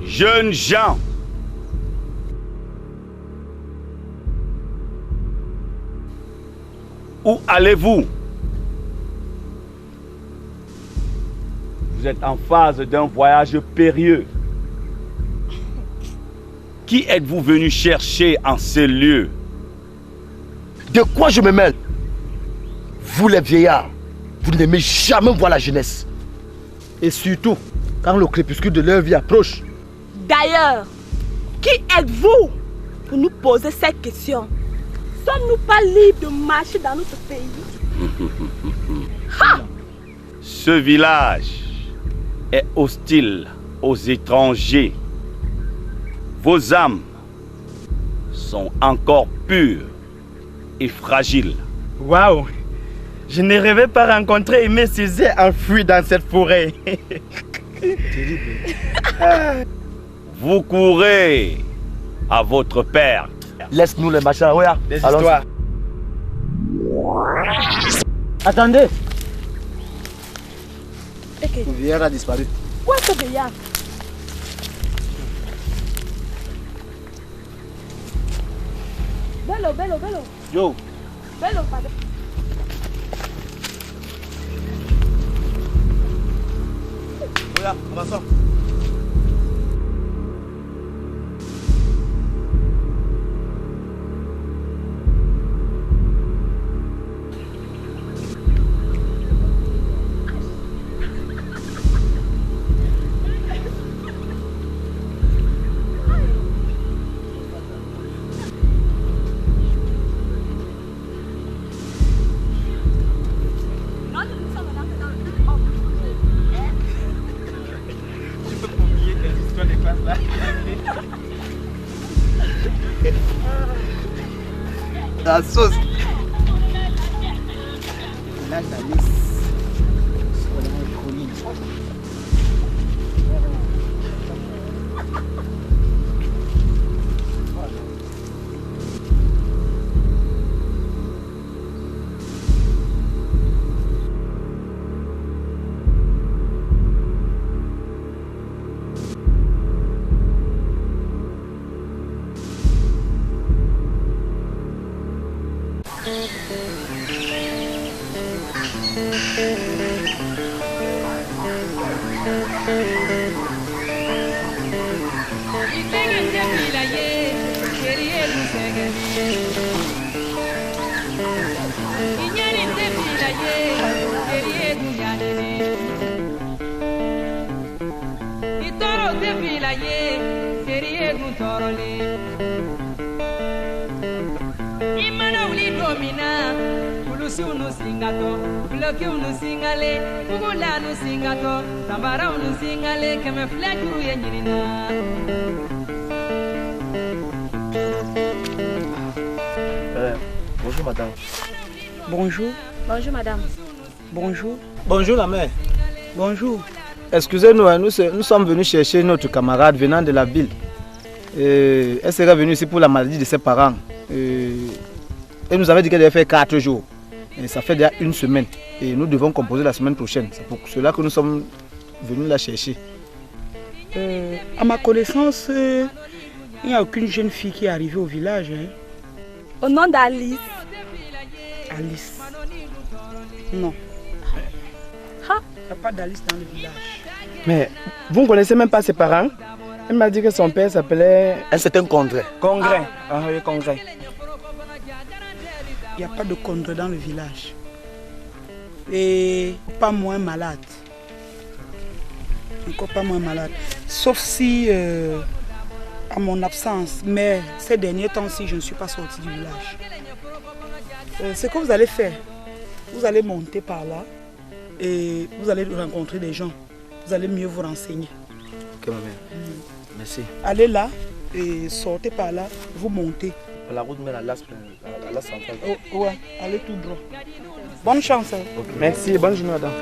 Jeunes gens, où allez-vous? Vous êtes en phase d'un voyage périlleux. Qui êtes-vous venu chercher en ces lieux? De quoi je me mêle? Vous les vieillards, vous n'aimez jamais voir la jeunesse. Et surtout, quand le crépuscule de leur vie approche. D'ailleurs, qui êtes-vous pour nous poser cette question? Sommes-nous pas libres de marcher dans notre pays? Ha! Ce village est hostile aux étrangers. Vos âmes sont encore pures et fragiles. Waouh! Je ne rêvais pas rencontrer Aimé Césaire enfoui dans cette forêt. Vous courez à votre perte. Laisse-nous les machins, regarde. Des histoires. Attendez. Okay. Le vieillard a disparu. Où est ce vieillard? Bello, bello, bello. Yo. Bello, pardon. Regarde, avançons. La sauce. Là, ça lisse. Bonjour madame. Bonjour. Bonjour madame. Bonjour. Bonjour la mère. Bonjour. Excusez-nous, nous sommes venus chercher notre camarade venant de la ville. Elle serait venue ici pour la maladie de ses parents. Elle nous avait dit qu'elle devait faire 4 jours. Et ça fait déjà 1 semaine. Et nous devons composer la semaine prochaine. C'est pour cela que nous sommes venus la chercher. À ma connaissance, il n'y a aucune jeune fille qui est arrivée au village. Hein. Au nom d'Alice. Alice. Non. Ha? Il n'y a pas d'Alice dans le village. Mais vous ne connaissez même pas ses parents? Elle m'a dit que son père s'appelait... Un certain Congrès. Congrès. Ah oui, Congrès. Il n'y a pas de Congrès dans le village. Et pas moins malade. Encore pas moins malade. Sauf si, à mon absence, mais ces derniers temps-ci, je ne suis pas sortie du village. Ce que vous allez faire, vous allez monter par là et vous allez rencontrer des gens. Vous allez mieux vous renseigner. Ok ma mère. Merci. Allez là et sortez par là, vous montez. La route mène à la centrale. Oh, ouais, allez tout droit. Bonne chance. Hein. Okay. Merci, bonne journée madame.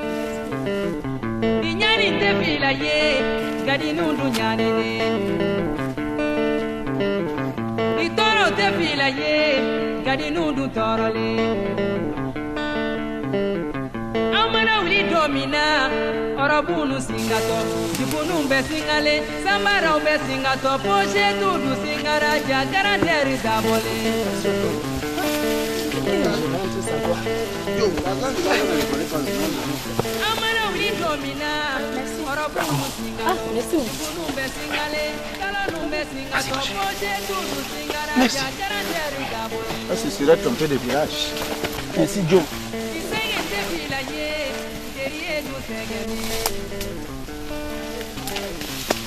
Domina, orabunu singato, dibunu be singale, samara be singato, poche tudu singara, jagara deri dabole. Merci. Ah, ce serait trompé de village. Merci Joe.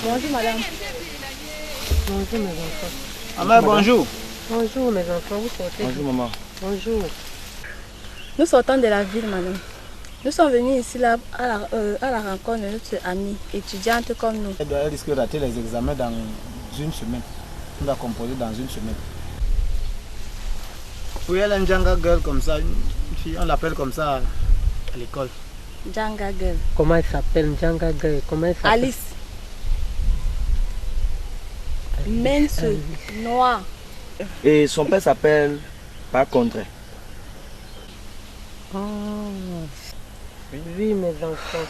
Bonjour madame. Bonjour mes enfants. Maman, bonjour. Bonjour mes enfants, vous sortez? Bonjour maman. Bonjour. Nous sortons de la ville madame. Nous sommes venus ici là, à la rencontre de notre amie étudiante comme nous. Elle risque de rater les examens dans une semaine. On va composer dans une semaine. Oui, elle est une Djanga girl comme ça, une fille, on l'appelle comme ça à l'école. Djanga girl. Comment elle s'appelle Djanga girl? Comment elle s'appelle? Alice. Mince, noire. Et son père s'appelle Par Condré. Oh. Oui, mes enfants.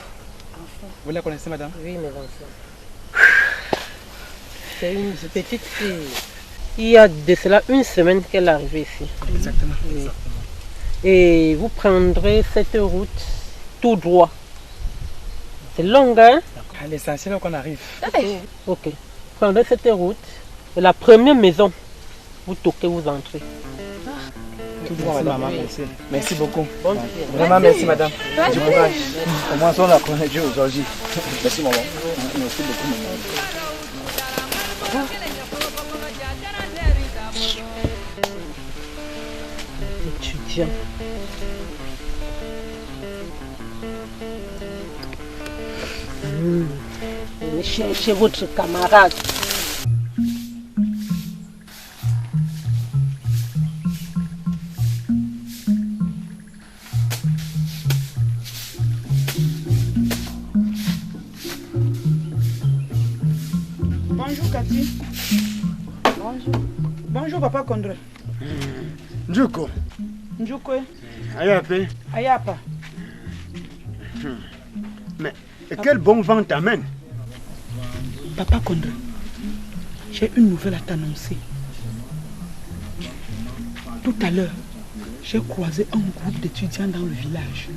Vous la connaissez, madame? Oui, mes enfants. C'est une petite fille. Il y a de cela une semaine qu'elle est arrivée ici. Exactement. Oui. Et vous prendrez cette route tout droit. C'est long, hein? L'essentiel qu'on arrive. Ok. Vous prendrez cette route. Et la première maison, vous toquez, vous entrez. Tout droit, madame. Oui. Merci. Merci beaucoup. Bon, Vraiment, merci, madame. Du courage. Au moins, on la connaît Dieu aujourd'hui. Merci, maman. Merci beaucoup, maman. Étudiant. Venez chercher votre camarade. Bonjour Cathy. Bonjour. Bonjour Papa Condré. Njuko. Njuko. Ayape. Ayapa. Mais quel bon vent t'amène? Papa Condré, j'ai une nouvelle à t'annoncer. Tout à l'heure, j'ai croisé un groupe d'étudiants dans le village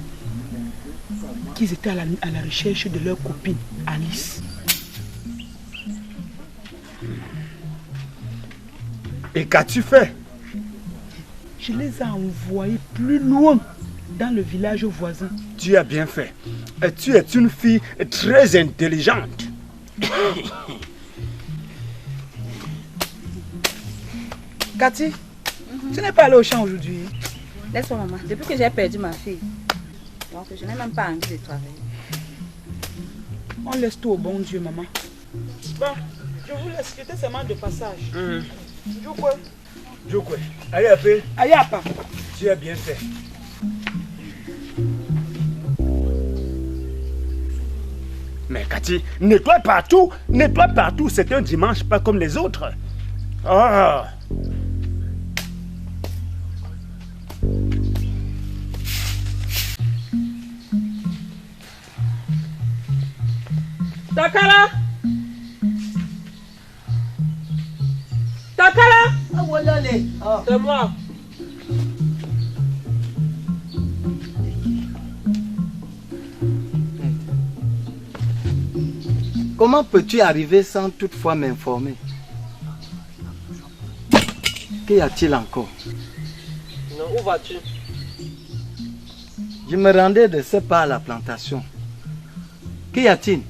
qui étaient à la recherche de leur copine, Alice. Et qu'as-tu fait? Je les ai envoyés plus loin dans le village voisin. Tu as bien fait. Et tu es une fille très intelligente. Cathy, tu n'es pas allée au champ aujourd'hui? Laisse-moi maman, depuis que j'ai perdu ma fille, donc je n'ai même pas envie de travailler. On laisse tout au bon Dieu, maman. Bon, je vous laisse, j'étais seulement de passage. Djoukwe. Djoukwe. Ayape. Ayapa. Tu as bien fait. Mais Cathy, nettoie partout, c'est un dimanche pas comme les autres. Ah. Takala! Takala! C'est moi. Comment peux-tu arriver sans toutefois m'informer? Qu'y a-t-il encore? Non, où vas-tu? Je me rendais de ce pas à la plantation. Qu'y a-t-il?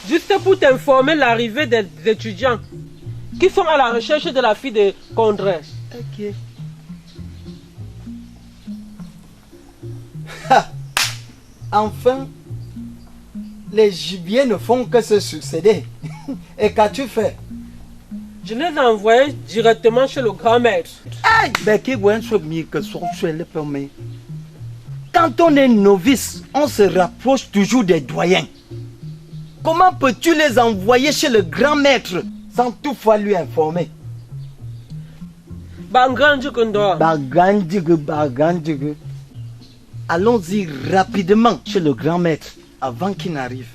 Juste pour t'informer l'arrivée des étudiants qui sont à la recherche de la fille de Condré. Ok. Enfin, les gibiers ne font que se succéder. Et qu'as-tu fait? Je les ai envoyés directement chez le grand maître. Quand on est novice, on se rapproche toujours des doyens. Comment peux-tu les envoyer chez le grand maître sans toutefois lui informer? Allons-y rapidement chez le grand maître avant qu'il n'arrive.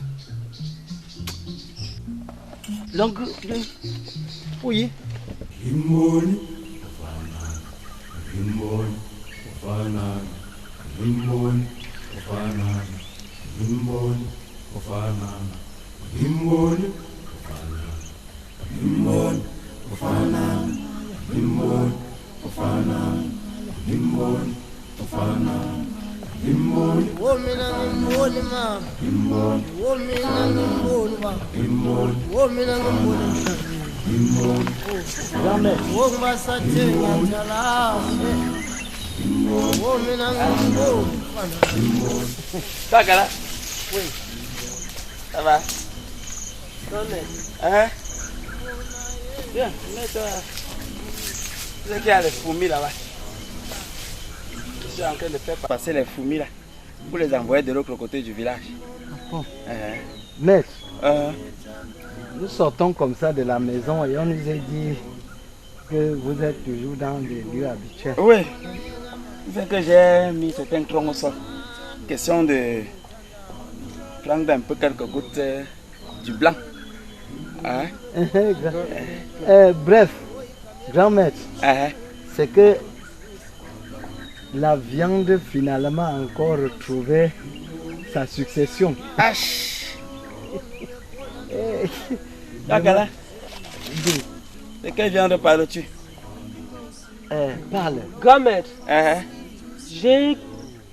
Oui. Imboni ufanana, imboni ufanana, imboni ufanana, imboni ufanana, imboni ufanana, imboni ufanana, imboni ufanana, imboni. Womina ngumboni mama, Imboni, womina ngumboni mama, imboni, womina ngumboni mama. imboni. Womba satenga njalafe, womina ngumboni mama. Ça, Gala? Oui. Ça va? Hein? Viens, mets-toi. Tu sais qu'il y a les fourmis là-bas. Je suis en train de faire passer les fourmis là pour les envoyer de l'autre côté du village. Bon. Maître, nous sortons comme ça de la maison et on nous a dit que vous êtes toujours dans des lieux habituels. Oui. C'est que j'ai mis certains troncs au sol. Question de prendre un peu quelques gouttes du blanc. Hein? Bref, grand maître, c'est que la viande finalement a encore retrouvé sa succession. D'accord. De quelle viande parles-tu? Parle. Grand maître, j'ai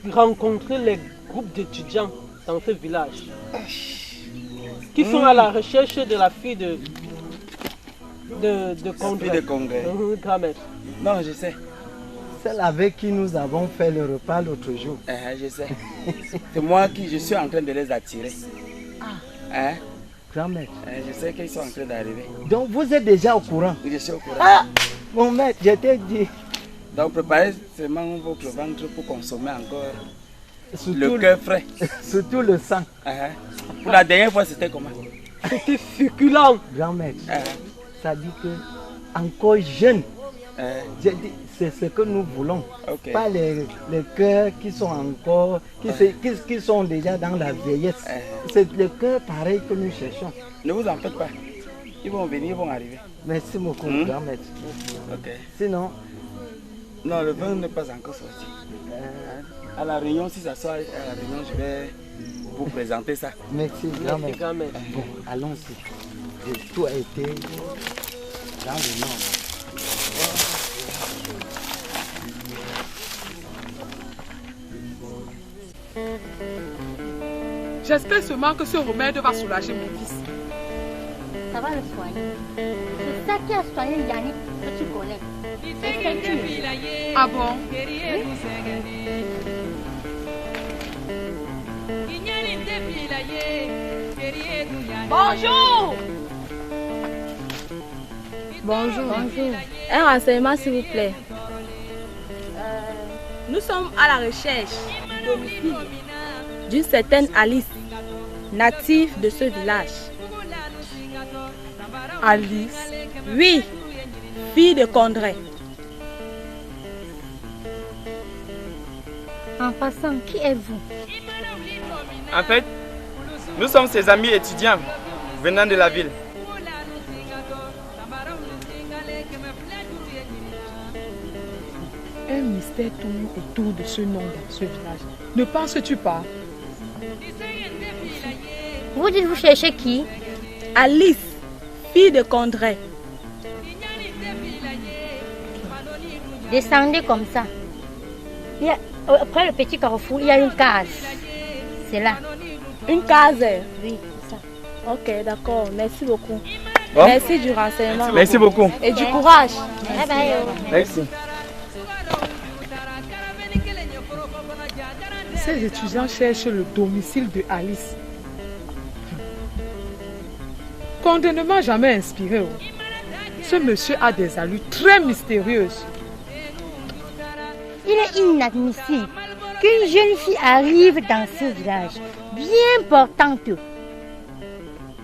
rencontré les groupes d'étudiants dans ce village qui sont à la recherche de la fille de Congrès. Fille de Congrès. Grand maître. Non, je sais. Celle avec qui nous avons fait le repas l'autre jour. Je sais. C'est moi qui je suis en train de les attirer. Grand maître. Je sais qu'ils sont en train d'arriver. Donc vous êtes déjà au courant? Je suis au courant. Mon maître, je t'ai dit. Donc préparez seulement votre ventre pour consommer encore Surtout le cœur frais. Surtout le sang. Pour la dernière fois, c'était comment? C'était succulent. Grand maître, ça dit que encore jeune, c'est ce que nous voulons. Pas les cœurs qui sont encore, qui sont déjà dans la vieillesse. C'est le cœur pareil que nous cherchons. Ne vous en faites pas. Ils vont venir, ils vont arriver. Merci beaucoup, grand maître. Sinon. Non, le vin n'est pas encore sorti. À la réunion, si ça sort à la réunion, je vais vous présenter ça. Merci, grand maître. Bon, allons-y. Tout a été dans le nom. J'espère seulement que ce remède va soulager mon fils. Ça va le soigner. C'est ça qui a soigné Yannick que tu connais. Ah bon? Bonjour. Bonjour. Un renseignement s'il vous plaît. Nous sommes à la recherche d'une certaine Alice, native de ce village. Alice? Oui, fille de Congrès. En passant, qui êtes-vous? En fait, nous sommes ses amis étudiants venant de la ville. Un mystère tourne autour de ce nom dans ce village. Ne penses-tu pas? Vous dites vous cherchez qui? Alice, fille de Congrès. Descendez comme ça. Après le petit carrefour, il y a une case. C'est là. Une case? Oui, c'est ça. Ok, d'accord. Merci beaucoup. Bon. Merci du renseignement. Merci beaucoup. Et du courage. Bye bye. Merci. Ces étudiants cherchent le domicile de Alice. Condé ne m'a jamais inspiré. Ce monsieur a des allures très mystérieuses. Il est inadmissible qu'une jeune fille arrive dans ce village, bien portante,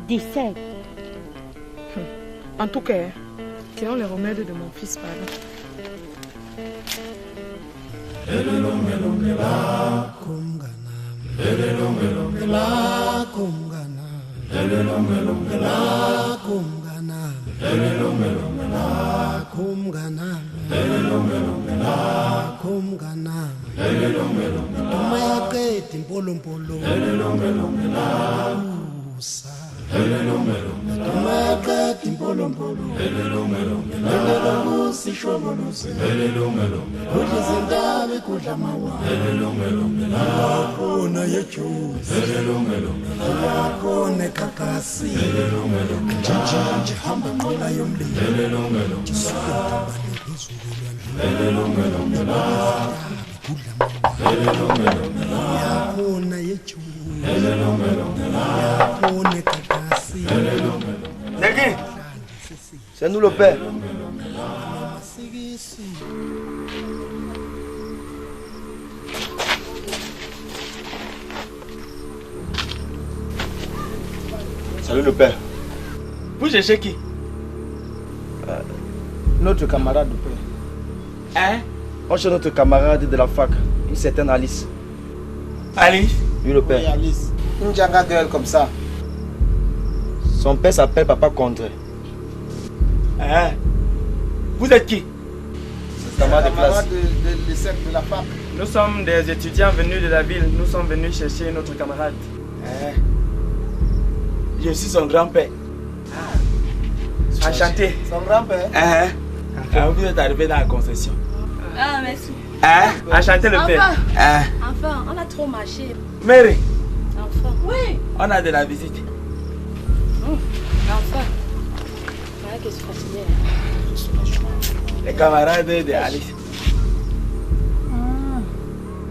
décède. En tout cas, quels sont les remèdes de mon fils, pardon? Kumgana Negri, c'est nous le père. Salut le père. Vous cherchez qui? Notre camarade de père. Hein? On cherche notre camarade de la fac, une certaine Alice. Alice? Oui, le père. Oui, Alice. Une Djanga girl comme ça. Son père s'appelle Papa Condré. Hein? Vous êtes qui? Camarade de classe. de cercle de la fac. Nous sommes des étudiants venus de la ville. Nous sommes venus chercher notre camarade. Hein? Je suis son grand-père. Enchanté. Son grand-père? Hein? Vous êtes arrivé dans la concession. Ah, merci. Hein? Enchanté le père. Hein? Enfin, on a trop marché. Mary, Enfin. Oui. on a de la visite. Enfin. Voilà que je suis fatiguée. Les camarades de Alice.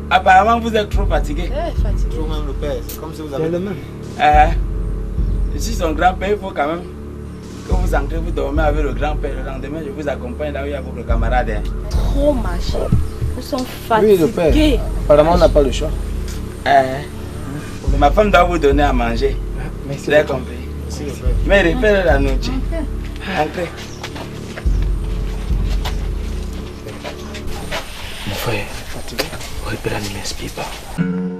Apparemment, vous êtes trop fatigué. Fatigué. Trop même le père, c'est comme si vous avez le même. Je suis son grand-père, il faut quand même que vous entrez, vous dormez avec le grand-père. Le lendemain, je vous accompagne là où il y a votre camarade. Hein. Trop marché. Nous sommes fatigués. Oui, le père. Apparemment, on n'a pas le choix. Ma femme doit vous donner à manger. Merci. Vous avez compris. Mais repère la noche. Entrez. Mon frère, repère ne m'inspire pas.